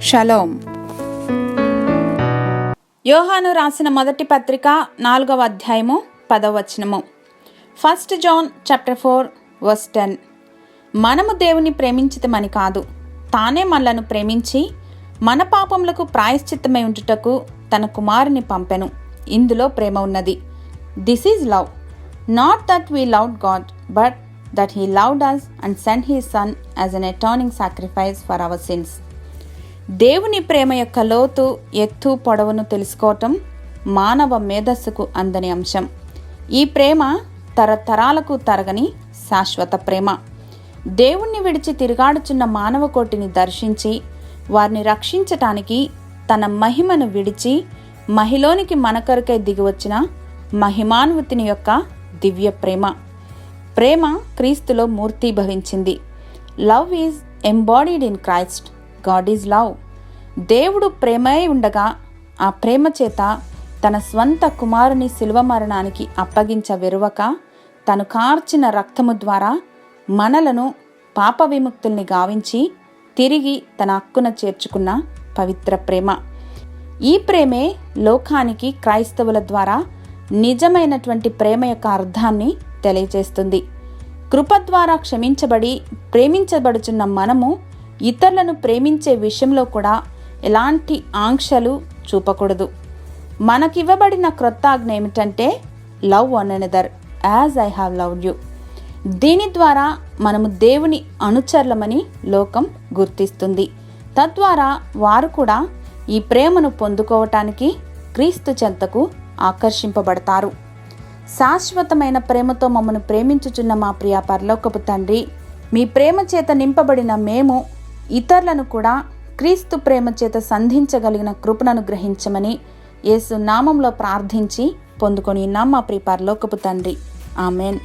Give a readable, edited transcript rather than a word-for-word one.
Shalom. యోహాను రాసిన మొదటి పత్రిక 4వ అధ్యాయము 10వ వచనము. 1 John chapter 4 verse 10. మనము దేవుని ప్రేమించితమని కాదు, తానే మనలను ప్రేమించి మన పాపములకు ప్రాయశ్చిత్తమై ఉండుటకు తన కుమారుని పంపెను. ఇందులో ప్రేమ ఉన్నది. This is love, not that we loved God, but that he loved us and sent his son as an atoning sacrifice for our sins. దేవుని ప్రేమ యొక్క లోతు, ఎత్తు, పొడవును తెలుసుకోవటం మానవ మేధస్సుకు అందని అంశం. ఈ ప్రేమ తరతరాలకు తరగని శాశ్వత ప్రేమ. దేవుణ్ణి విడిచి తిరుగాడుచున్న మానవ కోటిని దర్శించి వారిని రక్షించటానికి తన మహిమను విడిచి మహిలోనికి మన కొరకై దిగివచ్చిన మహిమాన్వితిని యొక్క దివ్య ప్రేమ. ప్రేమ క్రీస్తులో మూర్తీభవించింది. Love is embodied in Christ. God is love. దేవుడు ప్రేమై ఉండగా ఆ ప్రేమ చేత తన స్వంత కుమారుని శిలువ మరణానికి అప్పగించవెరువక తను కార్చిన రక్తము ద్వారా మనలను పాప విముక్తుల్ని గావించి తిరిగి తన హక్కున చేర్చుకున్న పవిత్ర ప్రేమ. ఈ ప్రేమే లోకానికి క్రైస్తవుల ద్వారా నిజమైనటువంటి ప్రేమ యొక్క అర్థాన్ని తెలియజేస్తుంది. కృప ద్వారా క్షమించబడి ప్రేమించబడుచున్న మనము ఇతరులను ప్రేమించే విషయంలో కూడా ఎలాంటి ఆంక్షలు చూపకూడదు. మనకివ్వబడిన క్రొత్త ఆజ్ఞ ఏమిటంటే love one another as I have loved you. దీని ద్వారా మనము దేవుని అనుచరులమని లోకం గుర్తిస్తుంది. తద్వారా వారు కూడా ఈ ప్రేమను పొందుకోవటానికి క్రీస్తు చెంతకు ఆకర్షింపబడతారు. శాశ్వతమైన ప్రేమతో మమ్మను ప్రేమించుచున్న మా ప్రియ పరలోకపు తండ్రి, మీ ప్రేమ చేత నింపబడిన మేము ఇతరులను కూడా క్రీస్తు ప్రేమ చేత సంధించగలిగిన కృపను గ్రహించమని యేసు నామంలో ప్రార్థించి పొందుకొని మా ప్రియ పరలోకపు తండ్రి. ఆమెన్.